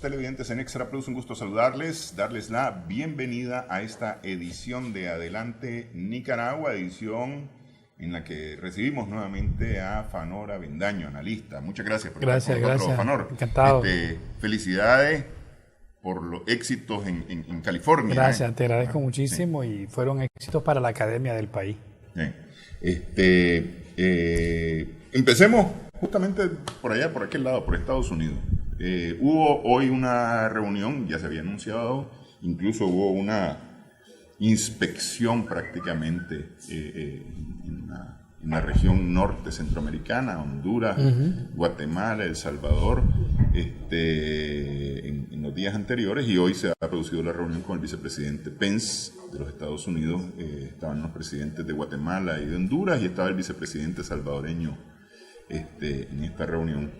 televidentes en Extra Plus, un gusto saludarles, darles la bienvenida a esta edición de Adelante Nicaragua, edición en la que recibimos nuevamente a Fanor Avendaño, analista. Muchas gracias por estar con nosotros, Fanor. Encantado. Felicidades por los éxitos en California. Gracias, te agradezco muchísimo y fueron éxitos para la academia del país. Empecemos justamente por allá, por aquel lado, por Estados Unidos. Hubo hoy una reunión, ya se había anunciado, incluso hubo una inspección prácticamente en la región norte centroamericana, Honduras, Guatemala, El Salvador, en los días anteriores, y hoy se ha producido la reunión con el vicepresidente Pence de los Estados Unidos. Estaban los presidentes de Guatemala y de Honduras, y estaba el vicepresidente salvadoreño en esta reunión.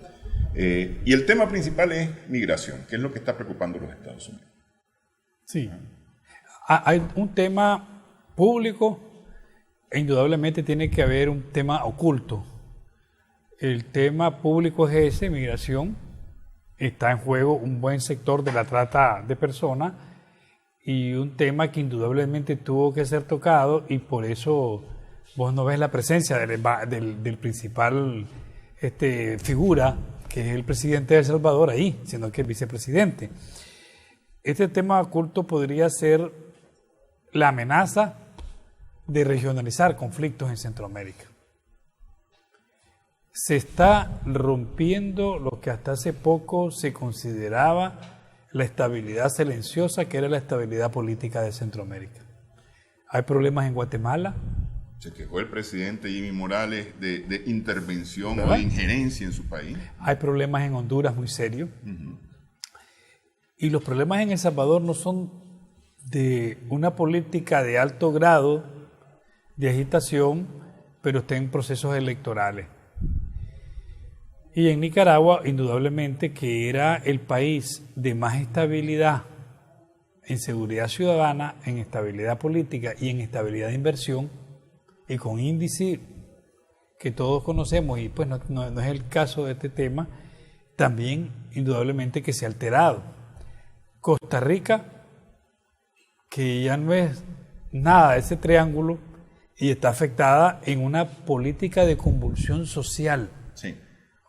Y el tema principal es migración, que es lo que está preocupando a los Estados Unidos. Sí. Hay un tema público e indudablemente tiene que haber un tema oculto. El tema público es ese, migración. Está en juego un buen sector de la trata de personas y un tema que indudablemente tuvo que ser tocado, y por eso vos no ves la presencia del principal figura, que es el presidente de El Salvador ahí, sino que el vicepresidente. Este tema oculto podría ser la amenaza de regionalizar conflictos en Centroamérica. Se está rompiendo lo que hasta hace poco se consideraba la estabilidad silenciosa, que era la estabilidad política de Centroamérica. Hay problemas en Guatemala. Se quejó el presidente Jimmy Morales de intervención, ¿verdad?, o de injerencia en su país. Hay problemas en Honduras muy serios. Y los problemas en El Salvador no son de una política de alto grado de agitación, pero está en procesos electorales. Y en Nicaragua, indudablemente, que era el país de más estabilidad en seguridad ciudadana, en estabilidad política y en estabilidad de inversión, y con índice que todos conocemos, y pues no es el caso de este tema, también indudablemente que se ha alterado. Costa Rica, que ya no es nada de ese triángulo, y está afectada en una política de convulsión social. Sí.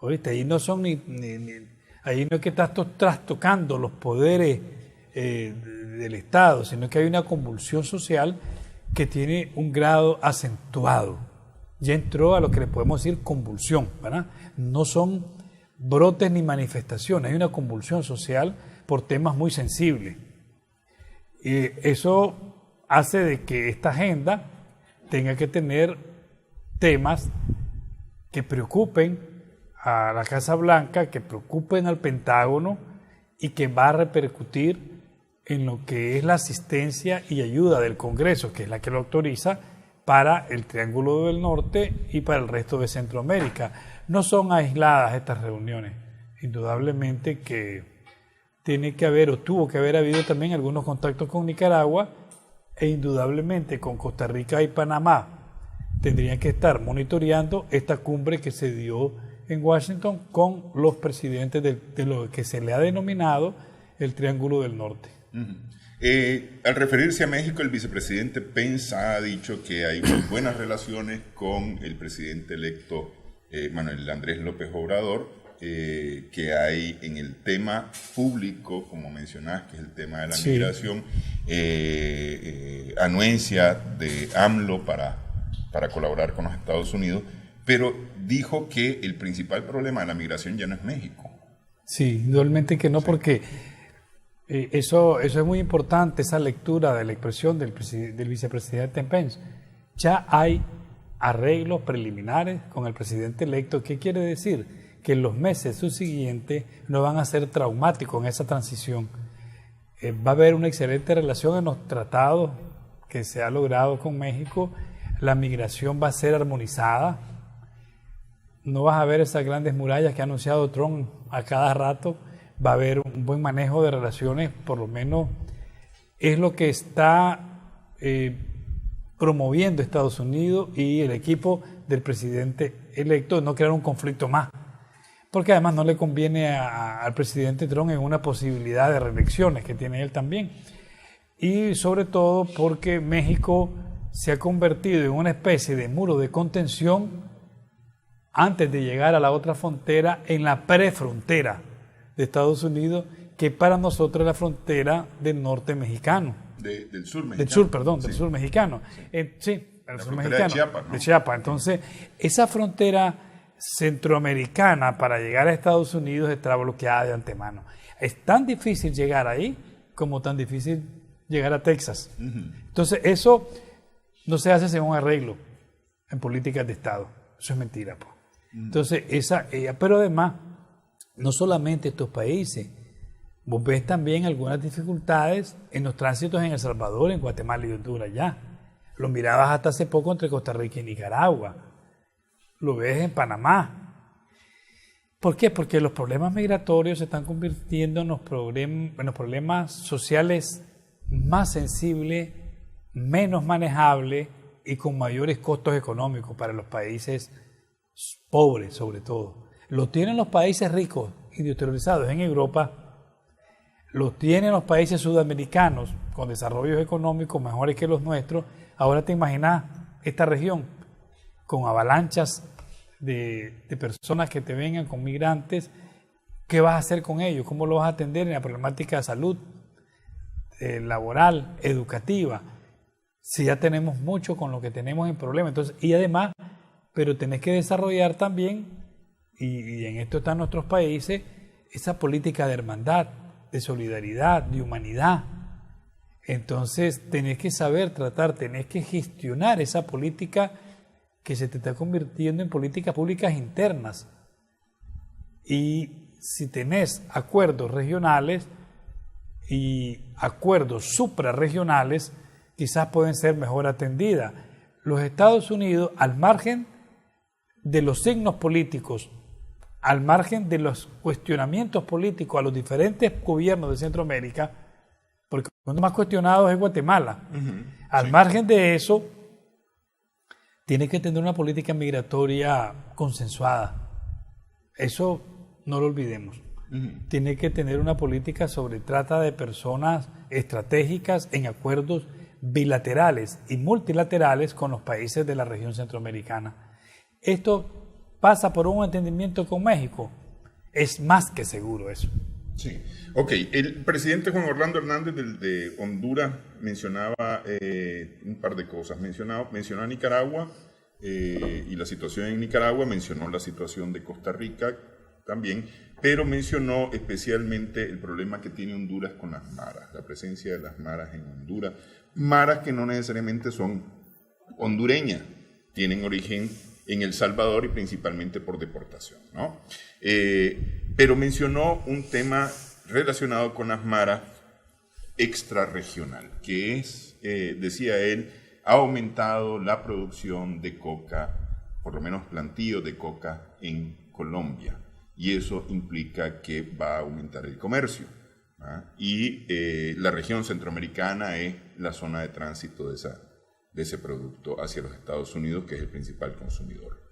¿Oíste? Ahí no son ahí no es que estás trastocando los poderes del Estado, sino que hay una convulsión social que tiene un grado acentuado. Ya entró a lo que le podemos decir convulsión, ¿verdad? No son brotes ni manifestaciones, hay una convulsión social por temas muy sensibles. Eso hace de que esta agenda tenga que tener temas que preocupen a la Casa Blanca, que preocupen al Pentágono, y que va a repercutir en lo que es la asistencia y ayuda del Congreso, que es la que lo autoriza para el Triángulo del Norte y para el resto de Centroamérica. No son aisladas estas reuniones. Indudablemente que tiene que haber, o tuvo que haber habido también algunos contactos con Nicaragua, e indudablemente con Costa Rica y Panamá tendrían que estar monitoreando esta cumbre que se dio en Washington con los presidentes de lo que se le ha denominado el Triángulo del Norte. Al referirse a México, el vicepresidente Pence ha dicho que hay buenas relaciones con el presidente electo Manuel Andrés López Obrador, que hay en el tema público, como mencionás, que es el tema de la migración, anuencia de AMLO para colaborar con los Estados Unidos, pero dijo que el principal problema de la migración ya no es México. Sí, indudablemente que no, porque eso es muy importante, esa lectura de la expresión del vicepresidente Pence. Ya hay arreglos preliminares con el presidente electo. ¿Qué quiere decir? Que en los meses subsiguientes no van a ser traumáticos en esa transición. Va a haber una excelente relación en los tratados que se ha logrado con México. La migración va a ser armonizada. No vas a ver esas grandes murallas que ha anunciado Trump a cada rato. Va a haber un buen manejo de relaciones, por lo menos es lo que está promoviendo Estados Unidos y el equipo del presidente electo, no crear un conflicto más. porque además no le conviene al presidente Trump en una posibilidad de reelecciones que tiene él también. Y sobre todo porque México se ha convertido en una especie de muro de contención antes de llegar a la otra frontera, en la prefrontera de Estados Unidos, que para nosotros es la frontera del norte mexicano. Del sur mexicano. Del sur mexicano. Sí, la sur frontera mexicano. de Chiapas, ¿no? De Chiapas. Entonces, esa frontera centroamericana para llegar a Estados Unidos está bloqueada de antemano. Es tan difícil llegar ahí como tan difícil llegar a Texas. Entonces, eso no se hace sin un arreglo en políticas de Estado. Eso es mentira, pues. Entonces, pero además, no solamente estos países, vos ves también algunas dificultades en los tránsitos en El Salvador, en Guatemala y Honduras ya. Lo mirabas hasta hace poco entre Costa Rica y Nicaragua. Lo ves en Panamá. ¿Por qué? Porque los problemas migratorios se están convirtiendo en los problemas sociales más sensibles, menos manejables y con mayores costos económicos para los países pobres, sobre todo. Lo tienen los países ricos, industrializados en Europa, lo tienen los países sudamericanos con desarrollos económicos mejores que los nuestros. Ahora te imaginas esta región con avalanchas de personas que te vengan con migrantes. ¿Qué vas a hacer con ellos? ¿Cómo lo vas a atender en la problemática de salud, laboral, educativa? Si ya tenemos mucho con lo que tenemos en problema. Entonces, y además, pero tenés que desarrollar también, y en esto están nuestros países, esa política de hermandad, de solidaridad, de humanidad. Entonces tenés que saber tratar, tenés que gestionar esa política que se te está convirtiendo en políticas públicas internas. Y si tenés acuerdos regionales y acuerdos suprarregionales, quizás pueden ser mejor atendidas. Los Estados Unidos, al margen de los signos políticos, al margen de los cuestionamientos políticos a los diferentes gobiernos de Centroamérica, porque uno de los más cuestionados es Guatemala, al margen de eso, tiene que tener una política migratoria consensuada. Eso no lo olvidemos. Tiene que tener una política sobre trata de personas estratégicas en acuerdos bilaterales y multilaterales con los países de la región centroamericana. Esto pasa por un entendimiento con México. Es más que seguro eso. Sí. Ok, el presidente Juan Orlando Hernández de Honduras mencionaba un par de cosas. Mencionó a Nicaragua y la situación en Nicaragua, mencionó la situación de Costa Rica también, pero mencionó especialmente el problema que tiene Honduras con las maras, la presencia de las maras en Honduras. Maras que no necesariamente son hondureñas, tienen origen en El Salvador y principalmente por deportación, ¿no? Pero mencionó un tema relacionado con las maras extrarregional, que es, decía él, ha aumentado la producción de coca, por lo menos plantíos de coca en Colombia, y eso implica que va a aumentar el comercio, ¿ah? Y la región centroamericana es la zona de tránsito de ese producto hacia los Estados Unidos, que es el principal consumidor.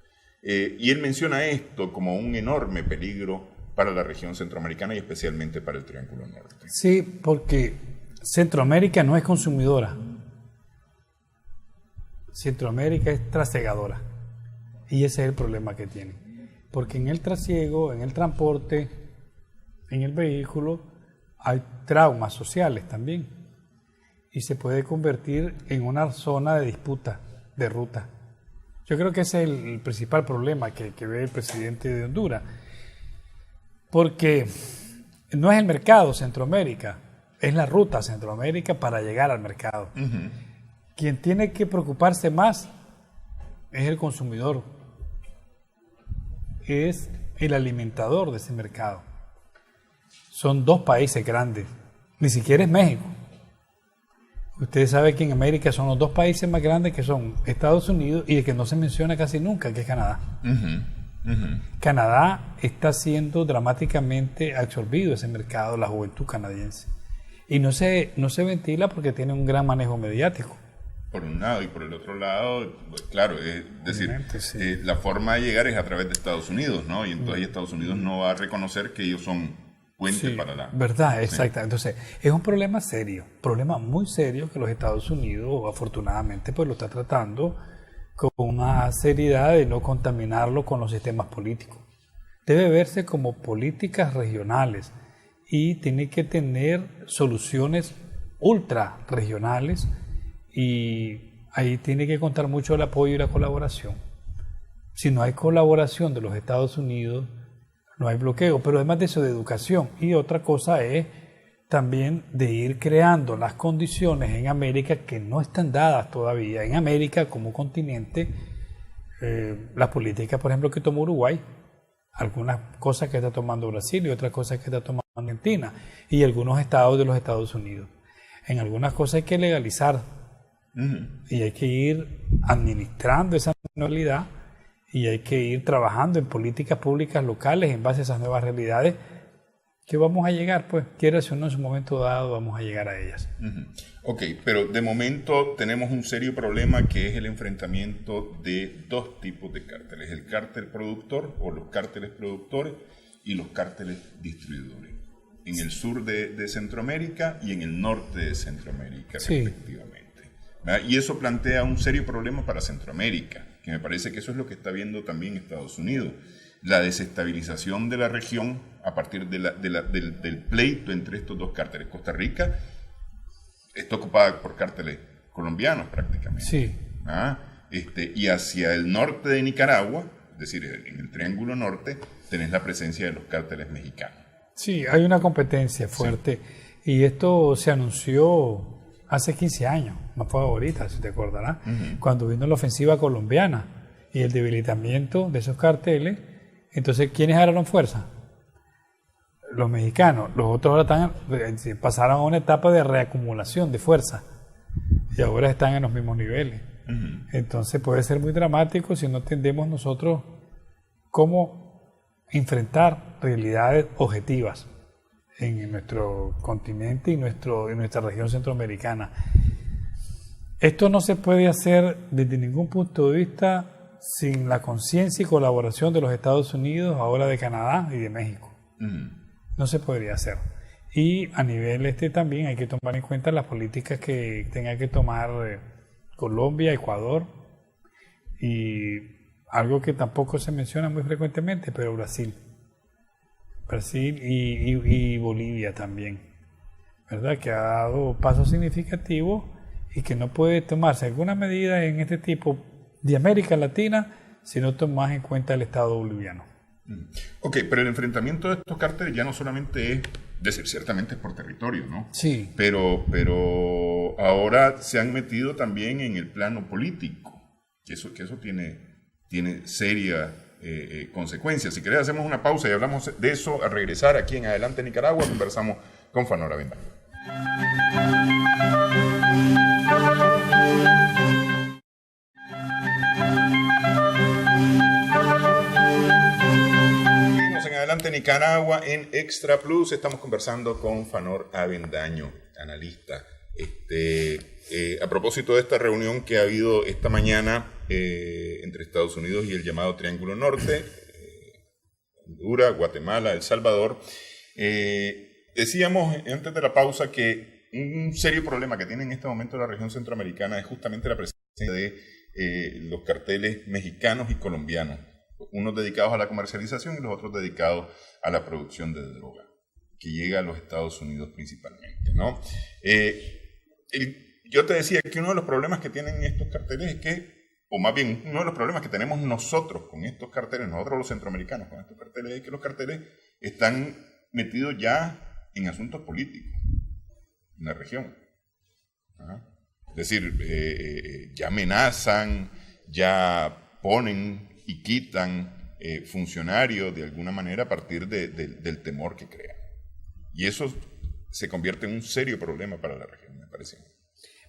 Y él menciona esto como un enorme peligro para la región centroamericana y especialmente para el Triángulo Norte. Sí, porque Centroamérica no es consumidora. Centroamérica es trasegadora. Y ese es el problema que tiene. Porque en el trasiego, en el transporte, en el vehículo, hay traumas sociales también. Y se puede convertir en una zona de disputa, de ruta. Yo creo que ese es el principal problema que ve el presidente de Honduras. Porque no es el mercado Centroamérica, es la ruta Centroamérica para llegar al mercado. Quien tiene que preocuparse más es el consumidor, es el alimentador de ese mercado. Son dos países grandes, ni siquiera es México. Ustedes saben que en América son los dos países más grandes, que son Estados Unidos y el que no se menciona casi nunca, que es Canadá. Canadá está siendo dramáticamente absorbido ese mercado, la juventud canadiense. Y no se ventila porque tiene un gran manejo mediático. Por un lado, y por el otro lado, pues, claro, es decir, sí. la forma de llegar es a través de Estados Unidos, ¿no? Y entonces ahí Estados Unidos no va a reconocer que ellos son puente Sí, para la... verdad, Sí. exacto. Entonces, es un problema serio, problema muy serio que los Estados Unidos, afortunadamente, pues lo está tratando con una seriedad de no contaminarlo con los sistemas políticos. Debe verse como políticas regionales y tiene que tener soluciones ultra regionales, y ahí tiene que contar mucho el apoyo y la colaboración. Si no hay colaboración de los Estados Unidos, no hay bloqueo, pero además de eso, de educación. Y otra cosa es también de ir creando las condiciones en América que no están dadas todavía. En América como continente, la política, por ejemplo, que tomó Uruguay, algunas cosas que está tomando Brasil y otras cosas que está tomando Argentina y algunos estados de los Estados Unidos. En algunas cosas hay que legalizar y hay que ir administrando esa realidad y hay que ir trabajando en políticas públicas locales en base a esas nuevas realidades que vamos a llegar, pues, quiera si no en su momento dado vamos a llegar a ellas. Ok, pero de momento tenemos un serio problema que es el enfrentamiento de dos tipos de cárteles, el cártel productor o los cárteles productores y los cárteles distribuidores, en el sur de Centroamérica y en el norte de Centroamérica, Sí. respectivamente. ¿Verdad? Y eso plantea un serio problema para Centroamérica, que me parece que eso es lo que está viendo también Estados Unidos. La desestabilización de la región a partir del pleito entre estos dos cárteles. Costa Rica está ocupada por cárteles colombianos prácticamente. Sí. Y hacia el norte de Nicaragua, es decir, en el Triángulo Norte, tenés la presencia de los cárteles mexicanos. Sí, hay una competencia fuerte y esto se anunció hace 15 años, no fue ahorita, si te acordarás, cuando vino la ofensiva colombiana y el debilitamiento de esos carteles. Entonces, ¿quiénes agarraron fuerza? Los mexicanos. Los otros ahora pasaron a una etapa de reacumulación de fuerza y ahora están en los mismos niveles. Entonces puede ser muy dramático si no entendemos nosotros cómo enfrentar realidades objetivas en nuestro continente y nuestra región centroamericana. Esto no se puede hacer desde ningún punto de vista sin la conciencia y colaboración de los Estados Unidos, ahora de Canadá y de México. No se podría hacer. Y a nivel también hay que tomar en cuenta las políticas que tenga que tomar Colombia, Ecuador y algo que tampoco se menciona muy frecuentemente, pero Brasil y Bolivia también, ¿verdad? Que ha dado pasos significativos y que no puede tomarse alguna medida en este tipo de América Latina si no tomas en cuenta el Estado boliviano. Ok, pero el enfrentamiento de estos cárteles ya no solamente es, decir, ciertamente es por territorio, ¿no? Sí. Pero ahora se han metido también en el plano político, que eso tiene serias consecuencias. Si querés hacemos una pausa y hablamos de eso al regresar aquí en Adelante Nicaragua. Conversamos con Fanor Avendaño. Adelante Nicaragua en Extra Plus. Estamos conversando con Fanor Avendaño, analista. A propósito de esta reunión que ha habido esta mañana entre Estados Unidos y el llamado Triángulo Norte, Honduras, Guatemala, El Salvador, decíamos antes de la pausa que un serio problema que tiene en este momento la región centroamericana es justamente la presencia de los carteles mexicanos y colombianos, unos dedicados a la comercialización y los otros dedicados a la producción de droga, que llega a los Estados Unidos principalmente, ¿no? Yo te decía que uno de los problemas que tienen estos carteles es que, o más bien uno de los problemas que tenemos nosotros con estos carteles, nosotros los centroamericanos con estos carteles, es que los carteles están metidos ya en asuntos políticos en la región. Es decir, ya amenazan, ya ponen y quitan funcionarios de alguna manera a partir del temor que crean. Y eso se convierte en un serio problema para la región, me parece.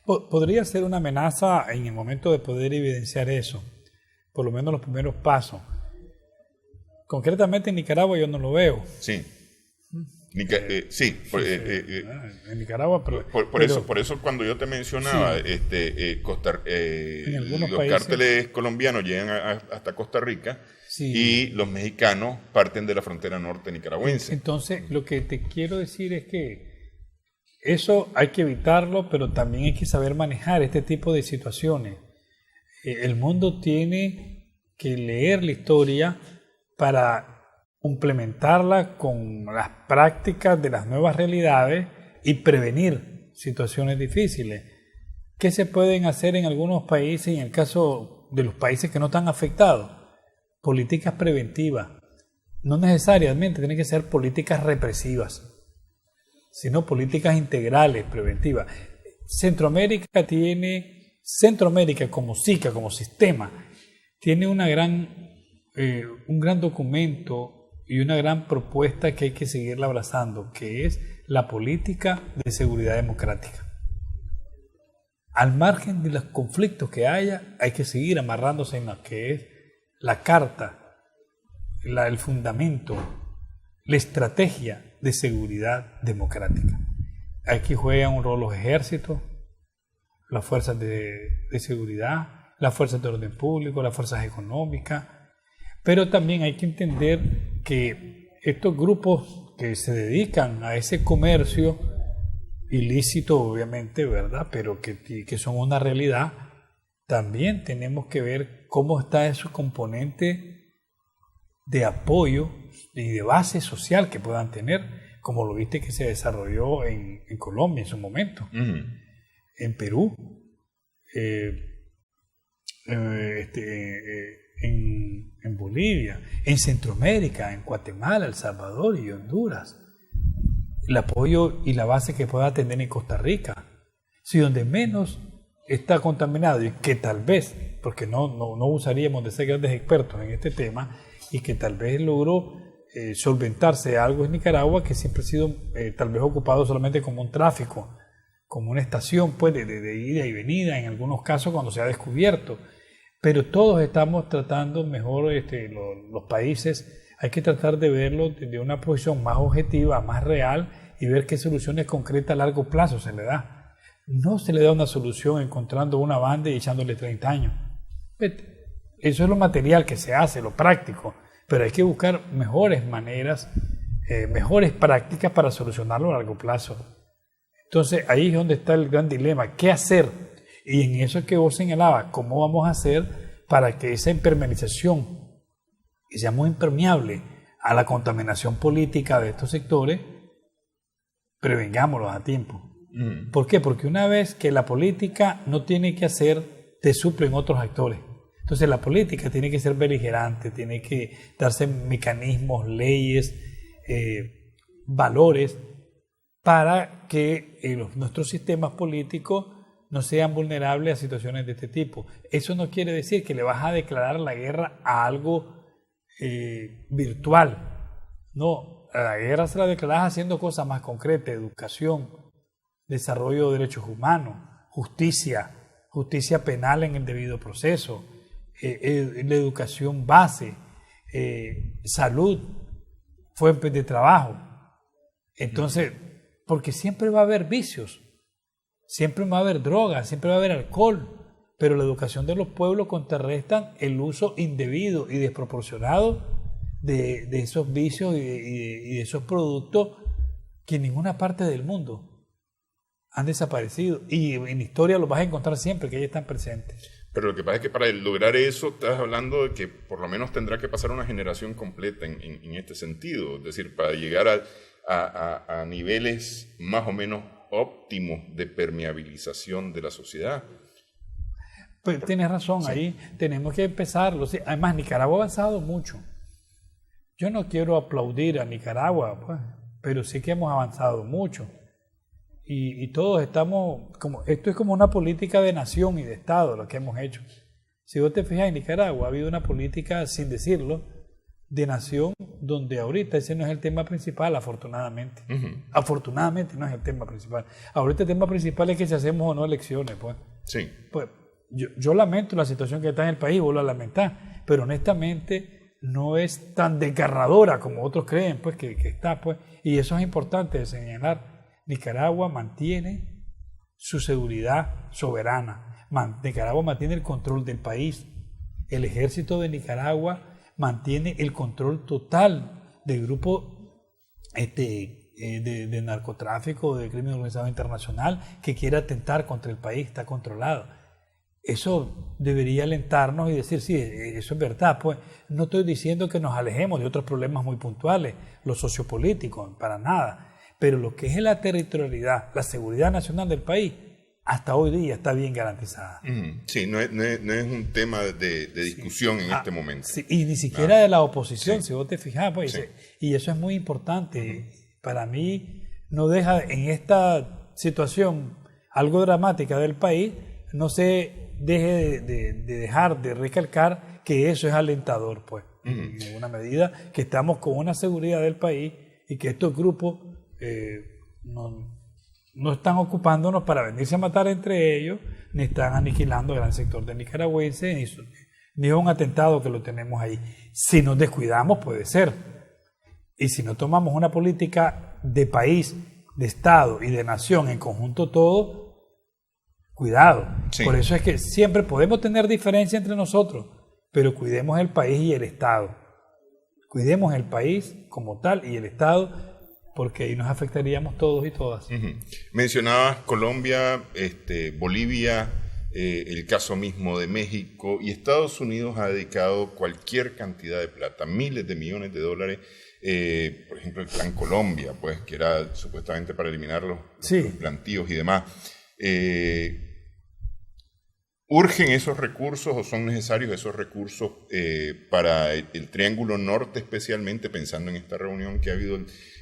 Podría ser una amenaza en el momento de poder evidenciar eso, por lo menos los primeros pasos. Concretamente en Nicaragua yo no lo veo. Sí. Sí, en Nicaragua, por eso cuando yo te mencionaba, en algunos los países, cárteles colombianos llegan hasta Costa Rica, sí, y los mexicanos parten de la frontera norte nicaragüense. Entonces, lo que te quiero decir es que eso hay que evitarlo, pero también hay que saber manejar este tipo de situaciones. El mundo tiene que leer la historia para complementarla con las prácticas de las nuevas realidades y prevenir situaciones difíciles. ¿Qué se pueden hacer en algunos países y en el caso de los países que no están afectados? Políticas preventivas. No necesariamente tienen que ser políticas represivas, sino políticas integrales, preventivas. Centroamérica como SICA, como sistema, tiene un gran documento y una gran propuesta que hay que seguirla abrazando, que es la política de seguridad democrática. Al margen de los conflictos que haya, hay que seguir amarrándose en lo que es la carta, el fundamento, la estrategia de seguridad democrática. Aquí juegan un rol los ejércitos, las fuerzas de seguridad, las fuerzas de orden público, las fuerzas económicas, pero también hay que entender que estos grupos que se dedican a ese comercio ilícito, obviamente, ¿verdad?, pero que son una realidad, también tenemos que ver cómo está ese componente de apoyo y de base social que puedan tener, como lo viste que se desarrolló en Colombia en su momento, en Perú, en Bolivia, en Centroamérica, en Guatemala, El Salvador y Honduras. El apoyo y la base que pueda tener en Costa Rica. Si donde menos está contaminado, y que tal vez, porque no usaríamos de ser grandes expertos en este tema, y que tal vez logró solventarse algo en Nicaragua, que siempre ha sido tal vez ocupado solamente como un tráfico, como una estación pues, de ida y venida, en algunos casos cuando se ha descubierto. Pero todos estamos tratando mejor, los países, hay que tratar de verlo desde una posición más objetiva, más real, y ver qué soluciones concretas a largo plazo se le da. No se le da una solución encontrando una banda y echándole 30 años. Eso es lo material que se hace, lo práctico, pero hay que buscar mejores maneras, mejores prácticas para solucionarlo a largo plazo. Entonces ahí es donde está el gran dilema, ¿qué hacer? Y en eso es que vos señalabas, ¿cómo vamos a hacer para que esa impermeabilización, que sea muy impermeable a la contaminación política de estos sectores, prevengámoslos a tiempo? ¿Por qué? Porque una vez que la política no tiene que hacer, te suplen otros actores. Entonces la política tiene que ser beligerante, tiene que darse mecanismos, leyes, valores, para que nuestros sistemas políticos no sean vulnerables a situaciones de este tipo. Eso no quiere decir que le vas a declarar la guerra a algo virtual. No, a la guerra se la declaras haciendo cosas más concretas: educación, desarrollo de derechos humanos, justicia penal en el debido proceso, la educación base, salud, fuentes de trabajo. Entonces, porque siempre va a haber vicios, siempre va a haber drogas, siempre va a haber alcohol, pero la educación de los pueblos contrarrestan el uso indebido y desproporcionado de esos vicios y de esos productos que en ninguna parte del mundo han desaparecido. Y en historia los vas a encontrar siempre, que ellos están presentes. Pero lo que pasa es que para lograr eso estás hablando de que por lo menos tendrá que pasar una generación completa en este sentido. Es decir, para llegar a niveles más o menos óptimos de permeabilización de la sociedad. Pues tienes razón, sí. Ahí tenemos que empezarlo. Sí, además, Nicaragua ha avanzado mucho. Yo no quiero aplaudir a Nicaragua, pues, pero sí que hemos avanzado mucho. Y todos estamos, esto es como una política de nación y de Estado lo que hemos hecho. Si vos te fijas, en Nicaragua ha habido una política, sin decirlo, de nación, donde ahorita ese no es el tema principal, afortunadamente. Afortunadamente no es el tema principal. Ahorita el tema principal es que si hacemos o no elecciones, pues. Sí. Pues yo lamento la situación que está en el país, vos la lamentás, pero honestamente no es tan desgarradora como otros creen, pues, que está, pues, y eso es importante de señalar. Nicaragua mantiene su seguridad soberana, Nicaragua mantiene el control del país, el ejército de Nicaragua mantiene el control total del grupo de narcotráfico, de crimen organizado internacional que quiere atentar contra el país, está controlado. Eso debería alentarnos y decir, sí, eso es verdad, pues no estoy diciendo que nos alejemos de otros problemas muy puntuales, los sociopolíticos, para nada, pero lo que es la territorialidad, la seguridad nacional del país, hasta hoy día está bien garantizada. Sí, no es un tema de discusión en este momento. Sí, y ni siquiera de la oposición, si vos te fijas, pues, y eso es muy importante. Para mí no deja, en esta situación algo dramática del país, no se deje de dejar de recalcar que eso es alentador, pues, en alguna medida, que estamos con una seguridad del país y que estos grupos no están ocupándonos para venirse a matar entre ellos, ni están aniquilando el gran sector de nicaragüenses, ni es un atentado que lo tenemos ahí. Si nos descuidamos, puede ser. Y si no tomamos una política de país, de Estado y de nación en conjunto todo, cuidado. Sí. Por eso es que siempre podemos tener diferencia entre nosotros, pero cuidemos el país y el Estado. Cuidemos el país como tal y el Estado, porque ahí nos afectaríamos todos y todas. Mencionabas Colombia, Bolivia, el caso mismo de México, y Estados Unidos ha dedicado cualquier cantidad de plata, miles de millones de dólares, por ejemplo el Plan Colombia, pues, que era supuestamente para eliminar los plantíos y demás. ¿Urgen esos recursos o son necesarios esos recursos para el Triángulo Norte, especialmente pensando en esta reunión que ha habido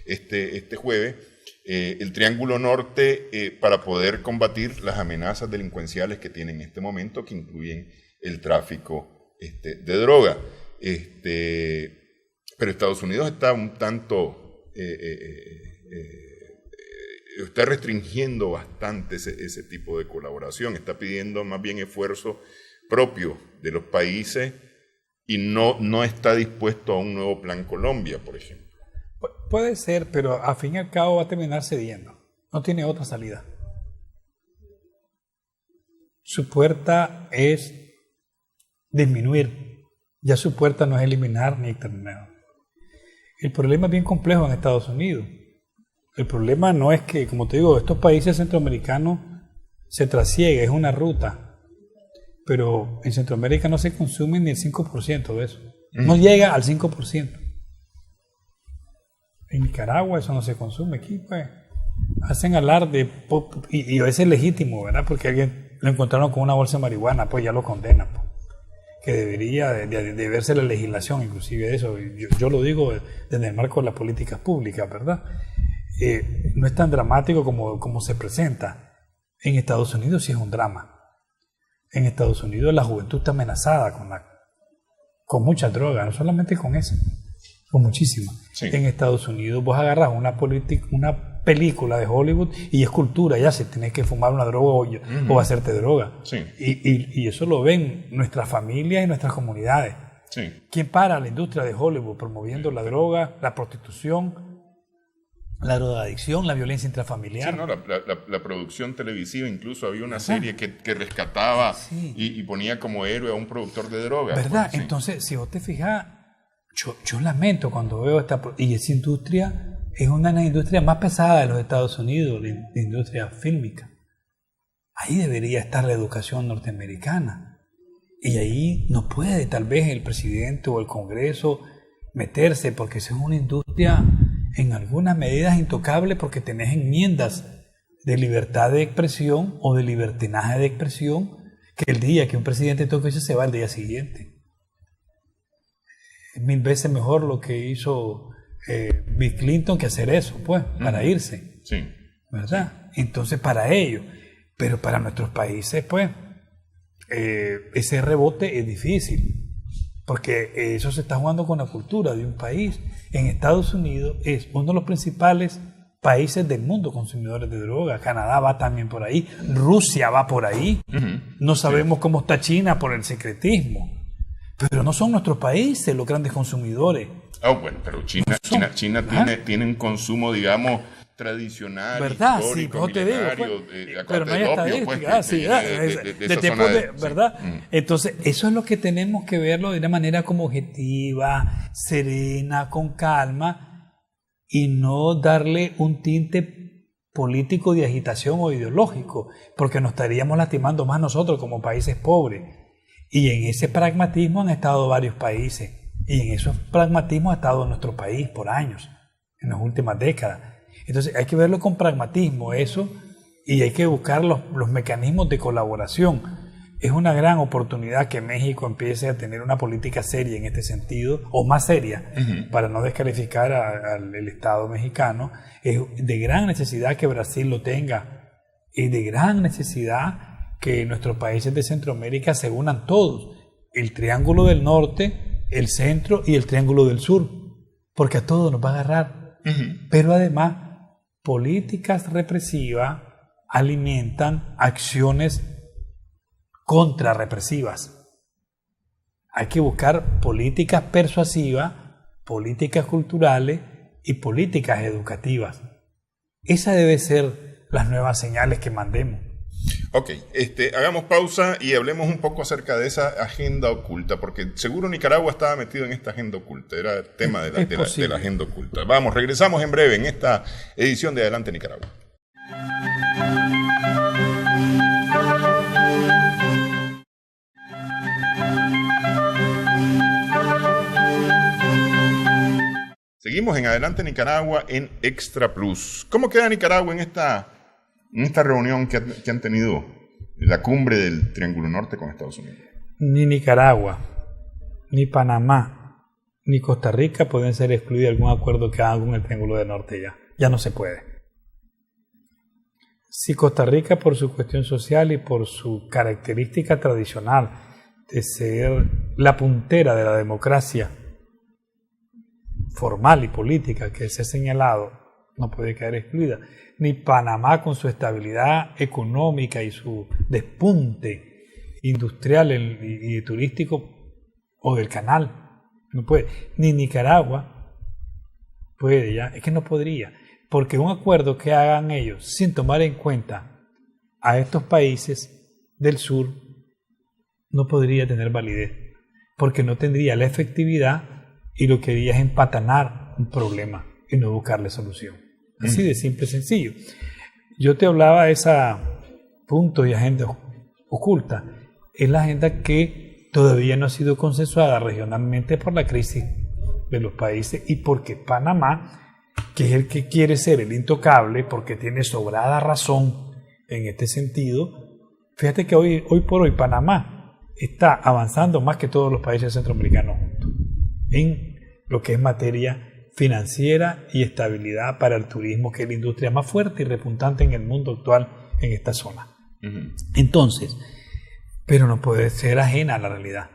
este jueves? El Triángulo Norte para poder combatir las amenazas delincuenciales que tiene en este momento, que incluyen el tráfico de droga. Pero Estados Unidos está un tanto... está restringiendo bastante ese tipo de colaboración, está pidiendo más bien esfuerzo propio de los países y no está dispuesto a un nuevo Plan Colombia, por ejemplo. Puede ser, pero al fin y al cabo va a terminar cediendo, no tiene otra salida. Su puerta es disminuir, ya su puerta no es eliminar ni exterminar. El problema es bien complejo en Estados Unidos. El problema no es que, como te digo, estos países centroamericanos se trasiega, es una ruta, pero en Centroamérica no se consume ni el 5% de eso. No llega al 5%. En Nicaragua eso no se consume. Aquí, pues, hacen alarde, y a veces es legítimo, ¿verdad? Porque alguien lo encontraron con una bolsa de marihuana, pues ya lo condenan, pues. Que debería de verse la legislación, inclusive de eso. Yo lo digo desde el marco de las políticas públicas, ¿verdad? No es tan dramático como se presenta. En Estados Unidos sí es un drama. En Estados Unidos la juventud está amenazada con mucha droga, no solamente con eso, con muchísimas. Sí. En Estados Unidos vos agarras una película de Hollywood y es cultura, ya si tenés que fumar una droga o hacerte droga. Sí. Y eso lo ven nuestras familias y nuestras comunidades. Sí. ¿Quién para la industria de Hollywood promoviendo la droga, la prostitución, la drogadicción, la violencia intrafamiliar? Sí, no, la producción televisiva, incluso había una serie que rescataba y ponía como héroe a un productor de drogas. ¿Verdad? Pues, entonces, si vos te fijas, yo lamento cuando veo y esa industria es una de las industrias más pesadas de los Estados Unidos, la industria fílmica. Ahí debería estar la educación norteamericana. Y ahí no puede tal vez el presidente o el Congreso meterse, porque esa es una industria en algunas medidas intocable, porque tenés enmiendas de libertad de expresión o de libertinaje de expresión que el día que un presidente toque eso se va al día siguiente. Es 1000 veces mejor lo que hizo Bill Clinton que hacer eso, pues, para irse. Sí. ¿Verdad? Sí. Entonces, para ellos. Pero para nuestros países, pues, ese rebote es difícil. Porque eso se está jugando con la cultura de un país. En Estados Unidos es uno de los principales países del mundo consumidores de droga. Canadá va también por ahí. Rusia va por ahí. No sabemos cómo está China por el secretismo. Pero no son nuestros países los grandes consumidores. Bueno, pero China tiene un consumo, digamos, tradicional, ¿verdad? histórico, Sí, no te digo, pero no hay estadística, de tiempo de, ¿verdad? Entonces, eso es lo que tenemos que verlo de una manera como objetiva, serena, con calma, y no darle un tinte político de agitación o ideológico, porque nos estaríamos lastimando más nosotros como países pobres. Y en ese pragmatismo han estado varios países, y en esos pragmatismos ha estado nuestro país por años, en las últimas décadas. Entonces hay que verlo con pragmatismo eso, y hay que buscar los mecanismos de colaboración. Es una gran oportunidad que México empiece a tener una política seria en este sentido, o más seria, para no descalificar al Estado mexicano. Es de gran necesidad que Brasil lo tenga, y de gran necesidad que nuestros países de Centroamérica se unan todos, el Triángulo del Norte, el Centro y el Triángulo del Sur, porque a todos nos va a agarrar. Pero además, políticas represivas alimentan acciones contrarrepresivas. Hay que buscar políticas persuasivas, políticas culturales y políticas educativas. Esa debe ser las nuevas señales que mandemos. Ok, hagamos pausa y hablemos un poco acerca de esa agenda oculta, porque seguro Nicaragua estaba metido en esta agenda oculta, era el tema de la agenda oculta. Vamos, regresamos en breve en esta edición de Adelante Nicaragua. Seguimos en Adelante Nicaragua en Extra Plus. ¿Cómo queda Nicaragua en esta reunión que han tenido, la cumbre del Triángulo Norte con Estados Unidos? Ni Nicaragua, ni Panamá, ni Costa Rica pueden ser excluidos de algún acuerdo que haga con el Triángulo del Norte ya. Ya no se puede. Si Costa Rica, por su cuestión social y por su característica tradicional de ser la puntera de la democracia formal y política que se ha señalado, no puede quedar excluida, ni Panamá con su estabilidad económica y su despunte industrial y turístico o del canal, no puede, ni Nicaragua puede ya, es que no podría, porque un acuerdo que hagan ellos sin tomar en cuenta a estos países del sur no podría tener validez, porque no tendría la efectividad y lo que haría es empatanar un problema y no buscarle solución. Así de simple y sencillo. Yo te hablaba de ese punto de agenda oculta. Es la agenda que todavía no ha sido consensuada regionalmente por la crisis de los países y porque Panamá, que es el que quiere ser el intocable, porque tiene sobrada razón en este sentido. Fíjate que hoy por hoy Panamá está avanzando más que todos los países centroamericanos juntos en lo que es materia financiera y estabilidad para el turismo, que es la industria más fuerte y repuntante en el mundo actual en esta zona. Entonces, pero no puede ser ajena a la realidad.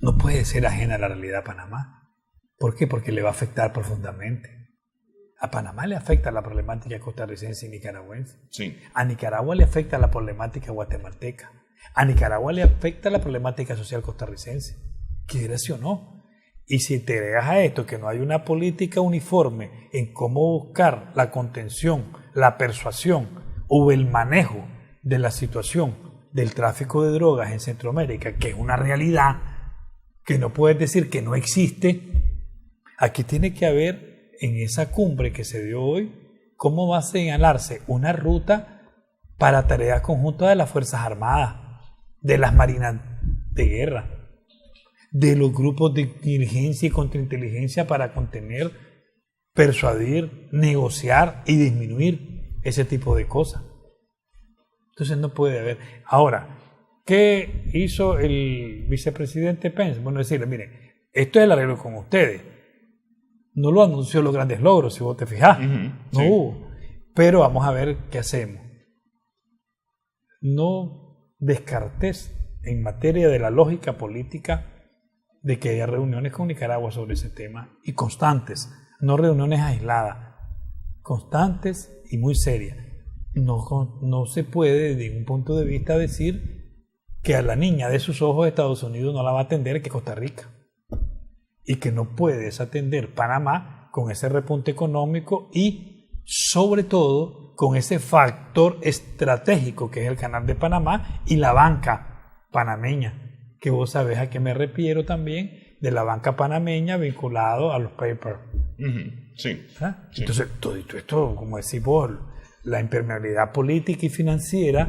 No puede ser ajena a la realidad Panamá. ¿Por qué? Porque le va a afectar profundamente. A Panamá le afecta la problemática costarricense y nicaragüense. Sí. A Nicaragua le afecta la problemática guatemalteca. A Nicaragua le afecta la problemática social costarricense. Quiera sí o no. Y si te agregas a esto que no hay una política uniforme en cómo buscar la contención, la persuasión o el manejo de la situación del tráfico de drogas en Centroamérica, que es una realidad que no puedes decir que no existe, aquí tiene que haber en esa cumbre que se dio hoy, cómo va a señalarse una ruta para tareas conjuntas de las Fuerzas Armadas, de las Marinas de Guerra, de los grupos de inteligencia y contrainteligencia para contener, persuadir, negociar y disminuir ese tipo de cosas. Entonces no puede haber. Ahora, ¿qué hizo el vicepresidente Pence? Bueno, decirle, mire, esto es el arreglo con ustedes. No lo anunció los grandes logros, si vos te fijas. No hubo. Pero vamos a ver qué hacemos. No descartes en materia de la lógica política de que haya reuniones con Nicaragua sobre ese tema y constantes, no reuniones aisladas, constantes y muy serias. No se puede desde un punto de vista decir que a la niña de sus ojos Estados Unidos no la va a atender que Costa Rica. Y que no puedes atender Panamá con ese repunte económico y sobre todo con ese factor estratégico que es el canal de Panamá y la banca panameña, que vos sabés a qué me refiero también, de la banca panameña vinculado a los papers. Sí. ¿Ah? Sí. Entonces, todo esto, como decís vos, la impermeabilidad política y financiera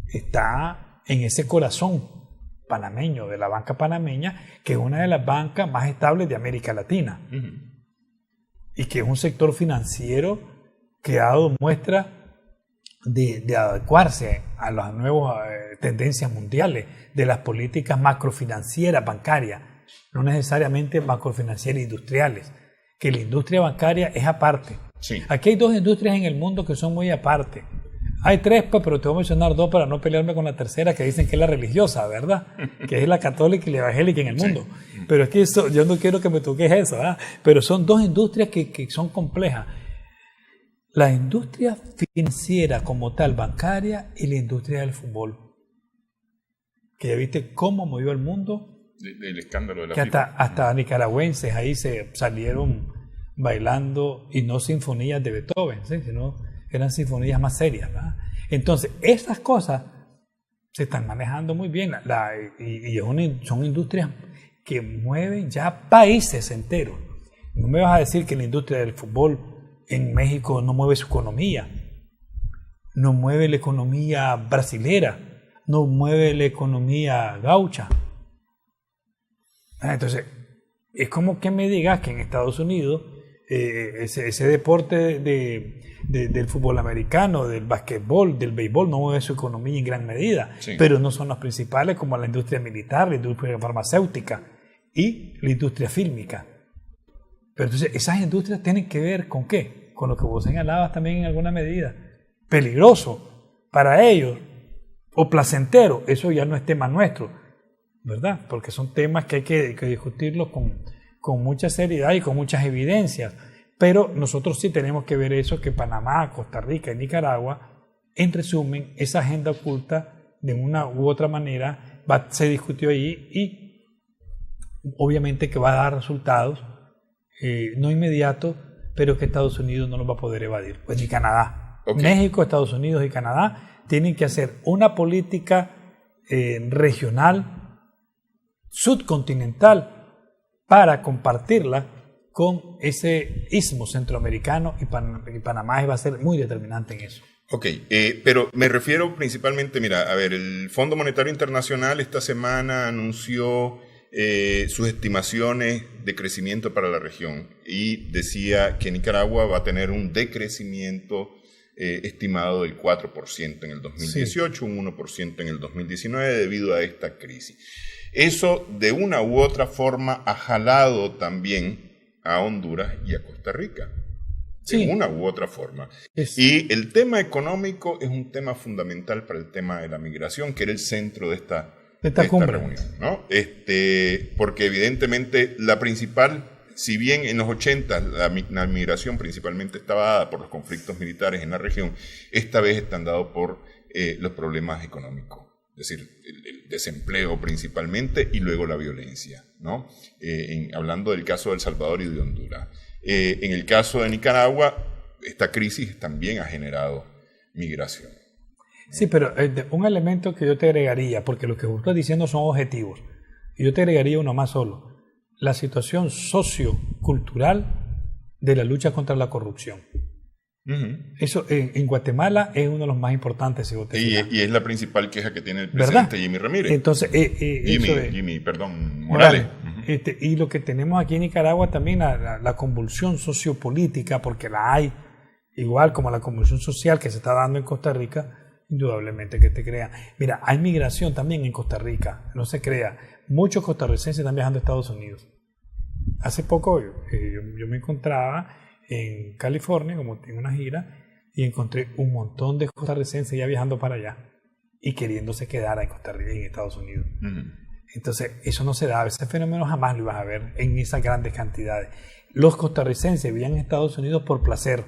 está en ese corazón panameño, de la banca panameña, que es una de las bancas más estables de América Latina. Y que es un sector financiero que ha dado muestra de adecuarse a las nuevas tendencias mundiales, de las políticas macrofinancieras bancarias, no necesariamente macrofinancieras industriales, que la industria bancaria es aparte. Sí. Aquí hay dos industrias en el mundo que son muy aparte. Hay tres, pero te voy a mencionar dos para no pelearme con la tercera, que dicen que es la religiosa, ¿verdad? Que es la católica y la evangélica en el mundo. Sí. Pero es que eso, yo no quiero que me toques eso, ¿verdad? Pero son dos industrias que son complejas. La industria financiera como tal, bancaria, y la industria del fútbol. Que ya viste cómo movió el mundo. El escándalo de la que hasta nicaragüenses ahí se salieron bailando, y no sinfonías de Beethoven, ¿sí? Sino eran sinfonías más serias, ¿verdad? Entonces, estas cosas se están manejando muy bien son industrias que mueven ya países enteros. No me vas a decir que la industria del fútbol en México no mueve su economía, no mueve la economía brasilera, no mueve la economía gaucha. Entonces, es como que me digas que en Estados Unidos ese deporte del fútbol americano, del basquetbol, del béisbol, no mueve su economía en gran medida, sí. Pero no son los principales como la industria militar, la industria farmacéutica y la industria fílmica. Pero entonces esas industrias tienen que ver ¿con qué? Con lo que vos señalabas también en alguna medida. Peligroso para ellos o placentero, eso ya no es tema nuestro, ¿verdad? Porque son temas que hay que discutirlos con mucha seriedad y con muchas evidencias. Pero nosotros sí tenemos que ver eso, que Panamá, Costa Rica y Nicaragua, en resumen, esa agenda oculta de una u otra manera se discutió allí y obviamente que va a dar resultados, no inmediatos, pero que Estados Unidos no los va a poder evadir, pues ni Canadá. Okay. México, Estados Unidos y Canadá tienen que hacer una política regional, subcontinental, para compartirla con ese istmo centroamericano, y Panamá va a ser muy determinante en eso. Ok, pero me refiero principalmente, mira, a ver, el Fondo Monetario Internacional esta semana anunció sus estimaciones de crecimiento para la región y decía que Nicaragua va a tener un decrecimiento estimado del 4% en el 2018, sí. Un 1% en el 2019 debido a esta crisis. Eso de una u otra forma ha jalado también a Honduras y a Costa Rica, sí. De una u otra forma. Y el tema económico es un tema fundamental para el tema de la migración, que era el centro de esta reunión, ¿no? Porque evidentemente la principal, si bien en los 80 la migración principalmente estaba dada por los conflictos militares en la región, esta vez están dados por los problemas económicos. Es decir, el desempleo principalmente y luego la violencia, ¿no? Hablando del caso de El Salvador y de Honduras. En el caso de Nicaragua, esta crisis también ha generado migración. Sí, pero un elemento que yo te agregaría, porque lo que vos estás diciendo son objetivos, y yo te agregaría uno más solo: la situación sociocultural de la lucha contra la corrupción. Eso en Guatemala es uno de los más importantes, si vos te fijas. Y es la principal queja que tiene el presidente, ¿verdad? Jimmy Ramírez. Entonces, Morales. Y lo que tenemos aquí en Nicaragua también, la convulsión sociopolítica, porque la hay, igual como la convulsión social que se está dando en Costa Rica, indudablemente que te crea. Mira, hay migración también en Costa Rica, no se crea. Muchos costarricenses están viajando a Estados Unidos. Hace poco yo me encontraba en California, como en una gira, y encontré un montón de costarricenses ya viajando para allá y queriéndose quedar en Costa Rica y en Estados Unidos. Entonces, eso no se da. Ese fenómeno jamás lo ibas a ver en esas grandes cantidades. Los costarricenses vivían en Estados Unidos por placer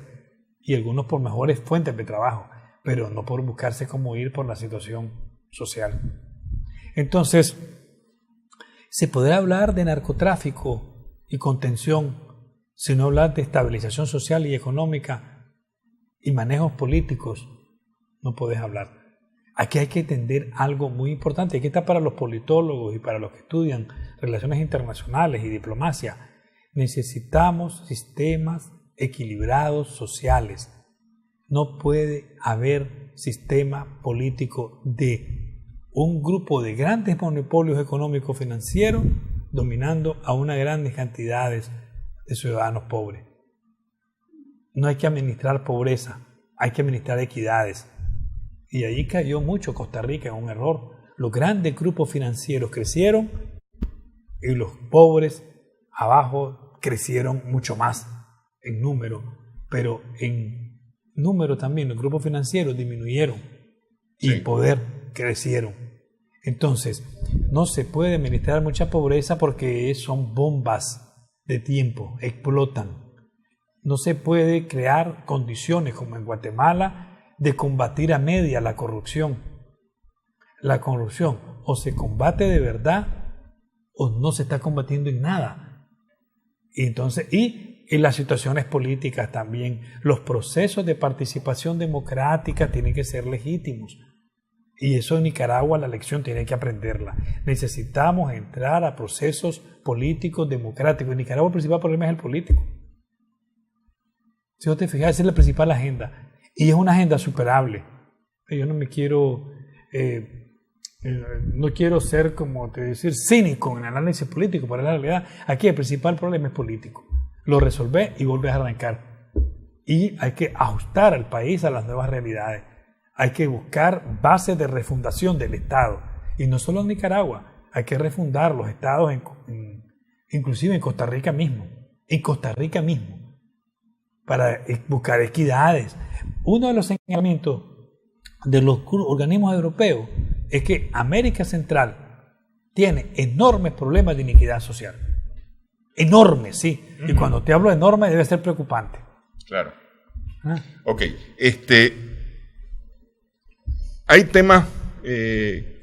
y algunos por mejores fuentes de trabajo, pero no por buscarse cómo ir por la situación social. Entonces, se podrá hablar de narcotráfico y contención, sino hablar de estabilización social y económica y manejos políticos. No puedes hablar. Aquí hay que entender algo muy importante. Aquí está para los politólogos y para los que estudian relaciones internacionales y diplomacia. Necesitamos sistemas equilibrados sociales. No puede haber sistema político de un grupo de grandes monopolios económicos financieros dominando a unas grandes cantidades de ciudadanos pobres. No hay que administrar pobreza, hay que administrar equidades. Y ahí cayó mucho Costa Rica en un error. Los grandes grupos financieros crecieron y los pobres abajo crecieron mucho más en número, pero en número también los grupos financieros disminuyeron y en poder crecieron. Entonces, no se puede administrar mucha pobreza porque son bombas de tiempo, explotan. No se puede crear condiciones como en Guatemala de combatir a media la corrupción. La corrupción o se combate de verdad o no se está combatiendo en nada. Y entonces, y en las situaciones políticas también, los procesos de participación democrática tienen que ser legítimos. Y eso en Nicaragua la lección tiene que aprenderla. Necesitamos entrar a procesos políticos democráticos. En Nicaragua el principal problema es el político. Si no te fijas, esa es la principal agenda. Y es una agenda superable. Yo no me quiero, no quiero ser, como te decir, cínico en el análisis político, pero en la realidad aquí el principal problema es político. Lo resolvés y vuelves a arrancar. Y hay que ajustar al país a las nuevas realidades. Hay que buscar bases de refundación del Estado. Y no solo en Nicaragua, hay que refundar los estados, inclusive en Costa Rica mismo. En Costa Rica mismo. Para buscar equidades. Uno de los señalamientos de los organismos europeos es que América Central tiene enormes problemas de inequidad social. Enormes, sí. Y cuando te hablo de enorme debe ser preocupante. Claro. Ok. Hay temas que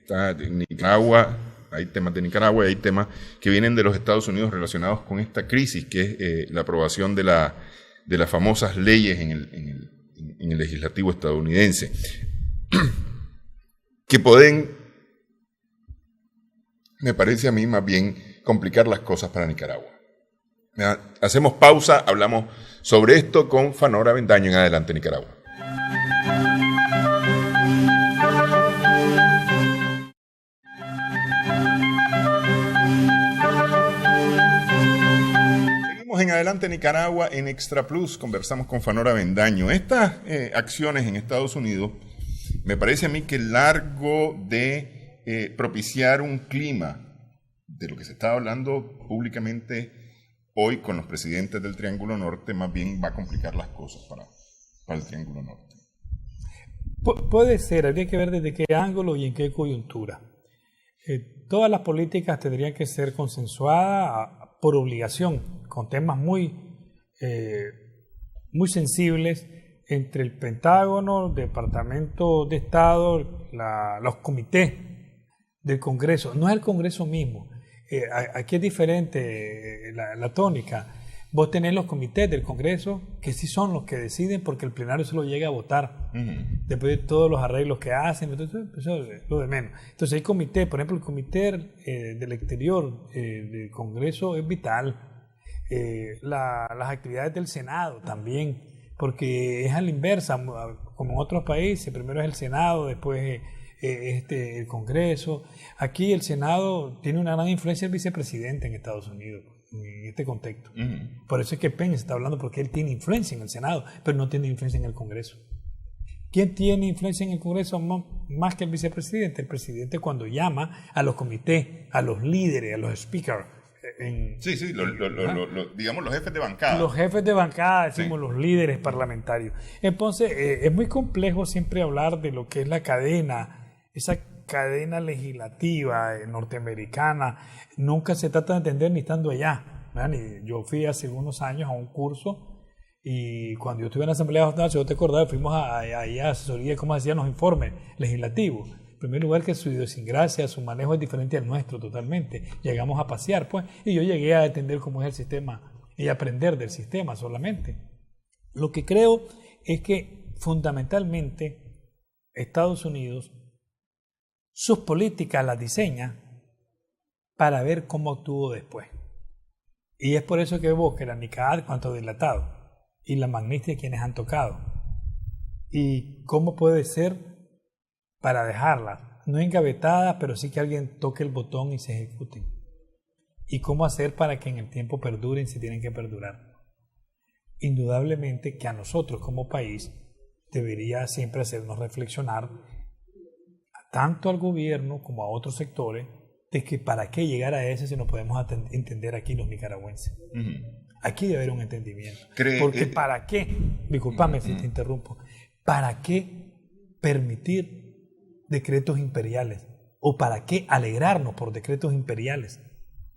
está en Nicaragua, hay temas de Nicaragua y hay temas que vienen de los Estados Unidos relacionados con esta crisis, que es la aprobación de las famosas leyes en el legislativo estadounidense, que pueden, me parece a mí, más bien complicar las cosas para Nicaragua. Hacemos pausa, hablamos sobre esto con Fanora Avendaño en Adelante Nicaragua. En Adelante Nicaragua, en Extra Plus, conversamos con Fanora Avendaño. Estas acciones en Estados Unidos, me parece a mí que largo de propiciar un clima de lo que se está hablando públicamente hoy con los presidentes del Triángulo Norte, más bien va a complicar las cosas para el Triángulo Norte. Puede ser, habría que ver desde qué ángulo y en qué coyuntura. Todas las políticas tendrían que ser consensuadas por obligación, con temas muy sensibles entre el Pentágono, el Departamento de Estado, los comités del Congreso. No es el Congreso mismo. Aquí es diferente la tónica. Vos tenés los comités del Congreso que sí son los que deciden porque el plenario se lo llega a votar. Después de todos los arreglos que hacen, entonces, eso es lo de menos. Entonces hay comités, por ejemplo, el comité del exterior del Congreso es vital. Las actividades del Senado también, porque es a la inversa, como en otros países, primero es el Senado, después el Congreso. Aquí el Senado tiene una gran influencia del vicepresidente en Estados Unidos, en este contexto. Por eso es que Pence está hablando, porque él tiene influencia en el Senado, pero no tiene influencia en el Congreso. ¿Quién tiene influencia en el Congreso más que el vicepresidente? El presidente, cuando llama a los comités, a los líderes, a los speakers. Digamos los jefes de bancada. Los jefes de bancada, decimos los líderes parlamentarios. Entonces, es muy complejo siempre hablar de lo que es la cadena, esa cadena legislativa norteamericana. Nunca se trata de entender ni estando allá. Yo fui hace unos años a un curso y cuando yo estuve en la Asamblea Nacional, si yo te acordás, fuimos ahí a asesoría de cómo hacían los informes legislativos. primer lugar que su idiosincrasia, su manejo es diferente al nuestro totalmente. Llegamos a pasear, pues, y yo llegué a entender cómo es el sistema y aprender del sistema solamente. Lo que creo es que fundamentalmente Estados Unidos sus políticas las diseña para ver cómo actúa después. Y es por eso que vos, que la Nicaragua, cuanto dilatado, y la magnitud quienes han tocado. Y cómo puede ser para dejarlas, no engavetadas, pero sí que alguien toque el botón y se ejecuten. Y cómo hacer para que en el tiempo perduren si tienen que perdurar. Indudablemente que a nosotros como país debería siempre hacernos reflexionar, tanto al gobierno como a otros sectores, de que para qué llegar a ese si no podemos entender aquí los nicaragüenses. Aquí debe haber un entendimiento. Porque ¿para qué? Discúlpame si te interrumpo. ¿Para qué permitir decretos imperiales? ¿O para qué alegrarnos por decretos imperiales?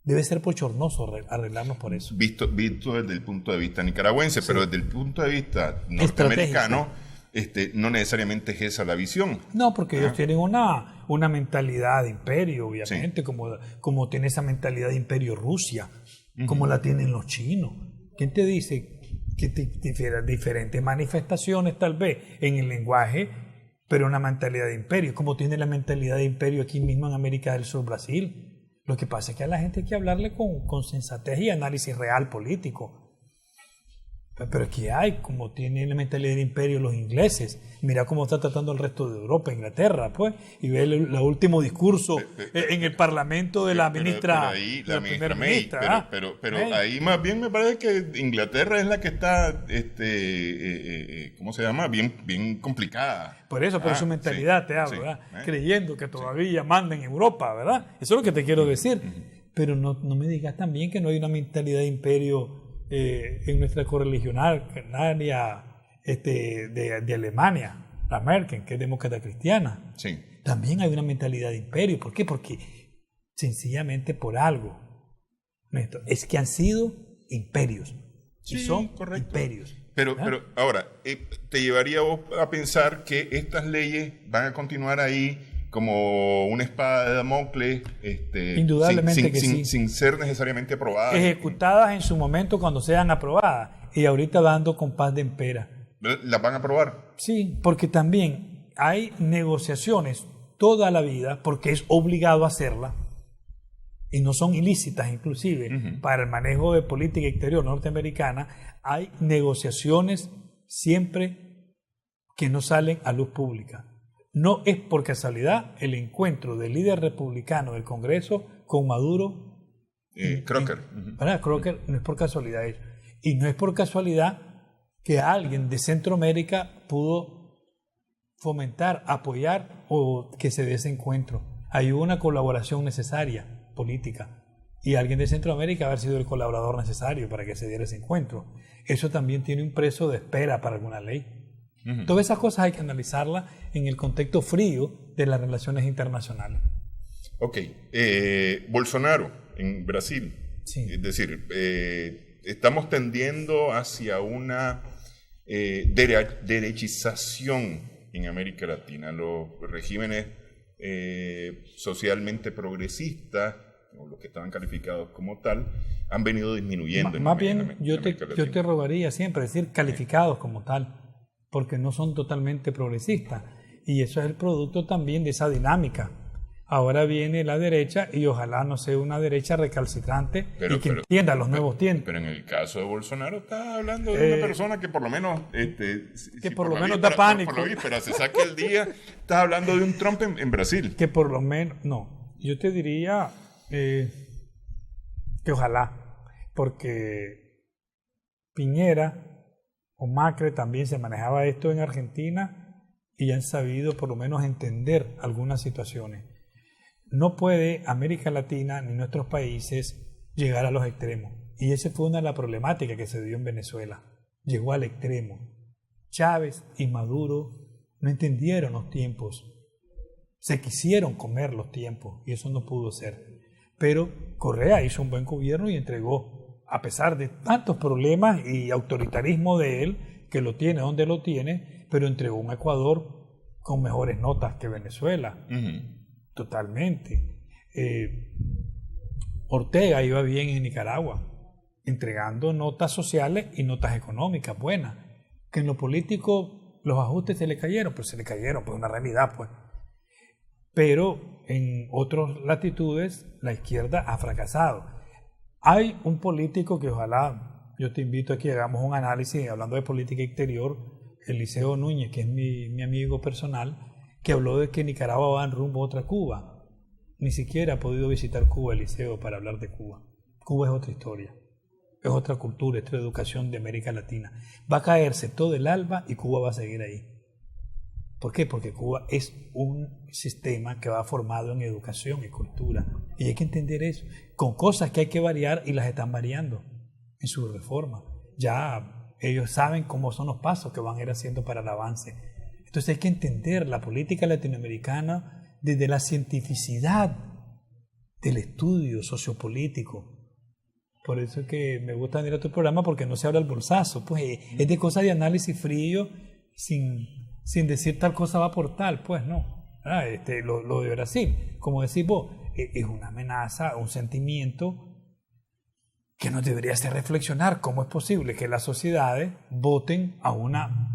Debe ser bochornoso arreglarnos por eso. Visto desde el punto de vista nicaragüense, sí. Pero desde el punto de vista norteamericano, no necesariamente es esa la visión. No, porque ellos tienen una mentalidad de imperio, obviamente, sí. como tiene esa mentalidad de imperio Rusia, como la tienen los chinos. ¿Quién te dice que diferentes manifestaciones tal vez en el lenguaje, pero una mentalidad de imperio, como tiene la mentalidad de imperio aquí mismo en América del Sur, Brasil? Lo que pasa es que a la gente hay que hablarle con sensatez y análisis real político. Pero aquí hay, como tienen la mentalidad del imperio los ingleses. Mira cómo está tratando el resto de Europa, Inglaterra, pues. Y ve el último discurso en el parlamento de la ministra, la primera ministra. Pero ahí más bien me parece que Inglaterra es la que está, ¿cómo se llama? Bien complicada. Por eso, por su mentalidad sí, te hablo, ¿verdad? Creyendo que todavía mandan en Europa, ¿verdad? Eso es lo que te quiero decir. Pero no me digas también que no hay una mentalidad de imperio en nuestra correligionaria de Alemania, la Merkel, que es demócrata cristiana. Sí. También hay una mentalidad de imperio. ¿Por qué? Porque sencillamente por algo. Es que han sido imperios. Sí, y son correcto. Imperios. Pero ahora, ¿te llevaría vos a pensar que estas leyes van a continuar ahí como una espada de Damocles, indudablemente sin ser necesariamente aprobadas? Ejecutadas en su momento cuando sean aprobadas, y ahorita dando compás de espera. ¿Las van a aprobar? Sí, porque también hay negociaciones toda la vida, porque es obligado a hacerla, y no son ilícitas inclusive, para el manejo de política exterior norteamericana. Hay negociaciones siempre que no salen a luz pública. No es por casualidad el encuentro del líder republicano del Congreso con Maduro. Crocker. Crocker no es por casualidad eso. Y no es por casualidad que alguien de Centroamérica pudo fomentar, apoyar o que se dé ese encuentro. Hay una colaboración necesaria, política. Y alguien de Centroamérica haber sido el colaborador necesario para que se diera ese encuentro. Eso también tiene un precio de espera para alguna ley. Todas esas cosas hay que analizarlas en el contexto frío de las relaciones internacionales. Ok. Bolsonaro en Brasil. Sí. Es decir, estamos tendiendo hacia una derechización en América Latina. Los regímenes socialmente progresistas, o los que estaban calificados como tal, han venido disminuyendo. Más bien, yo te rogaría siempre decir calificados como tal, porque no son totalmente progresistas. Y eso es el producto también de esa dinámica. Ahora viene la derecha y ojalá no sea una derecha recalcitrante y que entienda los nuevos tiempos. Pero en el caso de Bolsonaro estás hablando de una persona que por lo menos... que por lo menos da pánico. Por la víspera se saque el día, estás hablando de un Trump en Brasil. Que por lo menos... No, yo te diría que ojalá, porque Piñera o Macri también se manejaba esto en Argentina y han sabido por lo menos entender algunas situaciones. No puede América Latina ni nuestros países llegar a los extremos. Y esa fue una de las problemáticas que se dio en Venezuela. Llegó al extremo. Chávez y Maduro no entendieron los tiempos. Se quisieron comer los tiempos y eso no pudo ser. Pero Correa hizo un buen gobierno y entregó, a pesar de tantos problemas y autoritarismo de él, que lo tiene donde lo tiene, pero entregó un Ecuador con mejores notas que Venezuela, totalmente. Ortega iba bien en Nicaragua, entregando notas sociales y notas económicas buenas, que en lo político los ajustes se le cayeron, pues una realidad, pues. Pero en otras latitudes la izquierda ha fracasado. Hay un político que ojalá, yo te invito a que hagamos un análisis, hablando de política exterior, Eliseo Núñez, que es mi amigo personal, que habló de que Nicaragua va en rumbo a otra Cuba. Ni siquiera ha podido visitar Cuba, Eliseo, para hablar de Cuba. Cuba es otra historia, es otra cultura, es otra educación de América Latina. Va a caerse todo el alba y Cuba va a seguir ahí. ¿Por qué? Porque Cuba es un sistema que va formado en educación y cultura. Y hay que entender eso, con cosas que hay que variar y las están variando en su reforma. Ya ellos saben cómo son los pasos que van a ir haciendo para el avance. Entonces hay que entender la política latinoamericana desde la cientificidad del estudio sociopolítico. Por eso es que me gusta venir a tu programa, porque no se habla al bolsazo. Pues es de cosas de análisis frío, sin decir tal cosa va por tal, pues no. Lo de Brasil, como decís vos, es una amenaza, un sentimiento que nos debería hacer reflexionar cómo es posible que las sociedades voten a una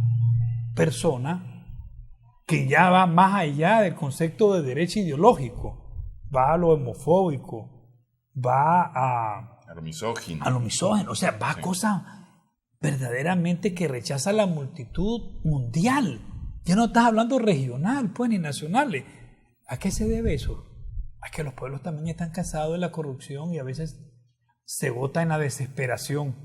persona que ya va más allá del concepto de derecho ideológico, va a lo homofóbico, va a lo misógino. O sea, va a cosas verdaderamente que rechaza la multitud mundial. Ya no estás hablando regional, pues, ni nacional. ¿A qué se debe eso? A que los pueblos también están cansados de la corrupción y a veces se vota en la desesperación.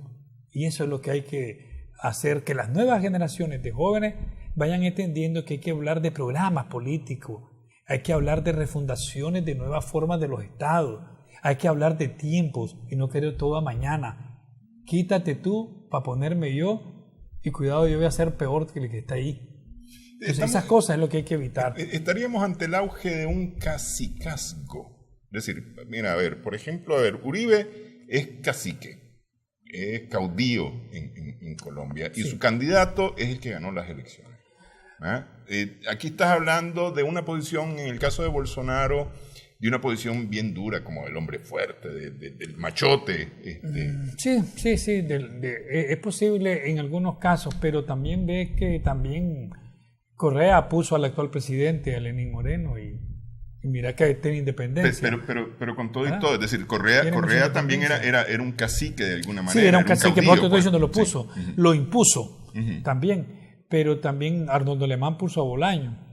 Y eso es lo que hay que hacer, que las nuevas generaciones de jóvenes vayan entendiendo que hay que hablar de programas políticos, hay que hablar de refundaciones, de nuevas formas de los estados, hay que hablar de tiempos y no querer todo a mañana. Quítate tú para ponerme yo y cuidado, yo voy a ser peor que el que está ahí. Entonces, esas cosas es lo que hay que evitar. Estaríamos ante el auge de un cacicazgo. Es decir, mira, a ver, por ejemplo, Uribe es cacique, es caudillo en Colombia, y su candidato es el que ganó las elecciones. Aquí estás hablando de una posición, en el caso de Bolsonaro, de una posición bien dura, como del hombre fuerte, del machote. Sí, es posible en algunos casos, pero también ves que también Correa puso al actual presidente, a Lenín Moreno, y mira que tiene independencia. Pero con todo y todo, es decir, Correa también era un cacique de alguna manera. Sí, era un cacique, por eso estoy diciendo, lo puso, sí. lo impuso también, pero también Arnoldo Alemán puso a Bolaño.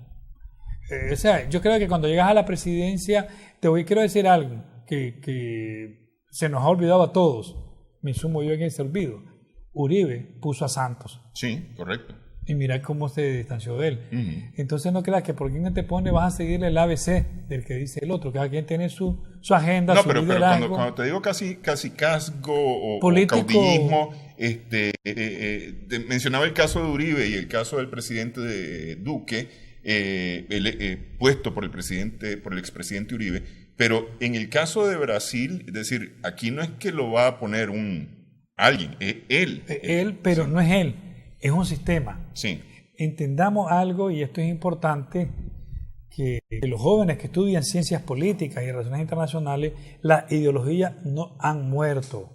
O sea, yo creo que cuando llegas a la presidencia, quiero decir algo que se nos ha olvidado a todos, me sumo yo en ese olvido. Uribe puso a Santos. Sí, correcto. Y mira cómo se distanció de él. Entonces no creas que por quien te pone vas a seguirle el ABC del que dice el otro. Cada quien tiene su agenda, su liderazgo. Pero cuando te digo casi casgo o caudillismo, mencionaba el caso de Uribe y el caso del presidente de Duque, puesto por el expresidente Uribe. Pero en el caso de Brasil, es decir, aquí no es que lo va a poner alguien, es él. Él, pero no es él. Es un sistema. Sí. Entendamos algo, y esto es importante, que los jóvenes que estudian ciencias políticas y relaciones internacionales, las ideologías no han muerto.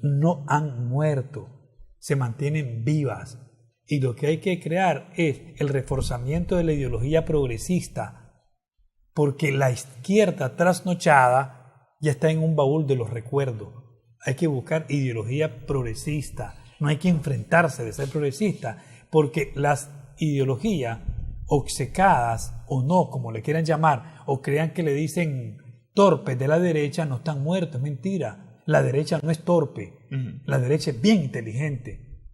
No han muerto. Se mantienen vivas. Y lo que hay que crear es el reforzamiento de la ideología progresista, porque la izquierda trasnochada ya está en un baúl de los recuerdos. Hay que buscar ideología progresista. No hay que enfrentarse de ser progresista, porque las ideologías obcecadas o no, como le quieran llamar, o crean que le dicen torpes de la derecha, no están muertos, es mentira. La derecha no es torpe, la derecha es bien inteligente.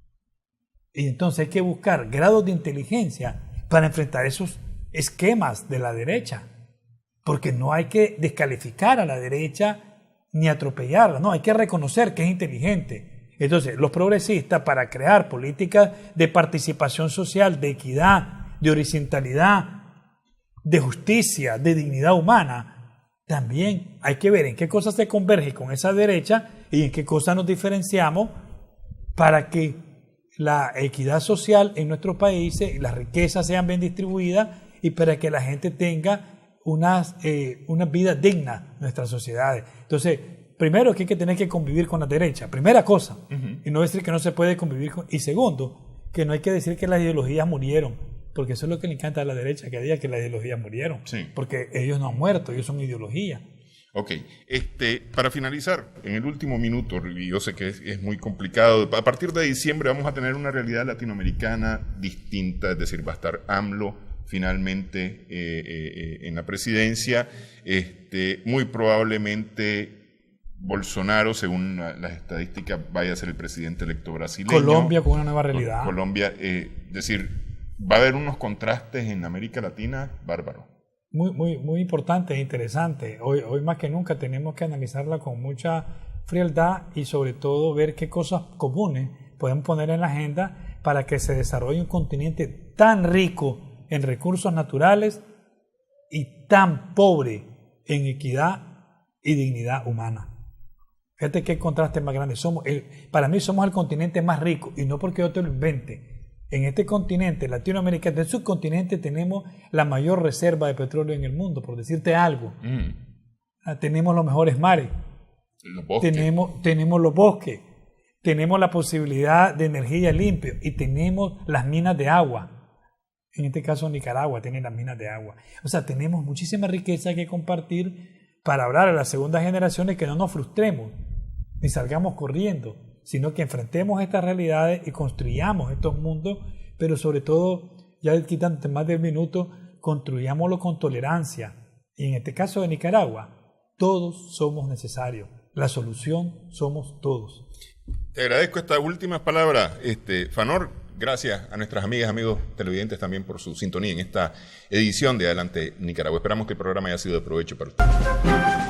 Y entonces hay que buscar grados de inteligencia para enfrentar esos esquemas de la derecha, porque no hay que descalificar a la derecha ni atropellarla, no, hay que reconocer que es inteligente. Entonces, los progresistas, para crear políticas de participación social, de equidad, de horizontalidad, de justicia, de dignidad humana, también hay que ver en qué cosas se converge con esa derecha y en qué cosas nos diferenciamos para que la equidad social en nuestros países y las riquezas sean bien distribuidas y para que la gente tenga una vida digna en nuestras sociedades. Entonces, primero que hay que tener que convivir con la derecha, primera cosa, y no decir que no se puede convivir con... Y segundo, que no hay que decir que las ideologías murieron, porque eso es lo que le encanta a la derecha, que diga que las ideologías murieron, porque ellos no han muerto, ellos son ideología. Ok, para finalizar, en el último minuto, y yo sé que es muy complicado, a partir de diciembre vamos a tener una realidad latinoamericana distinta, es decir, va a estar AMLO finalmente en la presidencia, muy probablemente Bolsonaro, según las estadísticas, vaya a ser el presidente electo brasileño. Colombia con una nueva realidad. Colombia, es decir, va a haber unos contrastes en América Latina bárbaros. Muy importante e interesante. Hoy más que nunca tenemos que analizarla con mucha frialdad y sobre todo ver qué cosas comunes podemos poner en la agenda para que se desarrolle un continente tan rico en recursos naturales y tan pobre en equidad y dignidad humana. Fíjate qué contraste más grande. Para mí somos el continente más rico y no porque yo te lo invente. En este continente, Latinoamérica, del subcontinente, tenemos la mayor reserva de petróleo en el mundo, por decirte algo. Tenemos los mejores mares. Los bosques. Tenemos los bosques. Tenemos la posibilidad de energía limpia y tenemos las minas de agua. En este caso, Nicaragua tiene las minas de agua. O sea, tenemos muchísima riqueza que compartir para hablar a las segundas generaciones que no nos frustremos ni salgamos corriendo, sino que enfrentemos estas realidades y construyamos estos mundos, pero sobre todo, ya quitando más de un minuto, construyámoslo con tolerancia. Y en este caso de Nicaragua, todos somos necesarios. La solución somos todos. Te agradezco estas últimas palabras, Fanor. Gracias a nuestras amigas, amigos televidentes también por su sintonía en esta edición de Adelante Nicaragua. Esperamos que el programa haya sido de provecho para ustedes.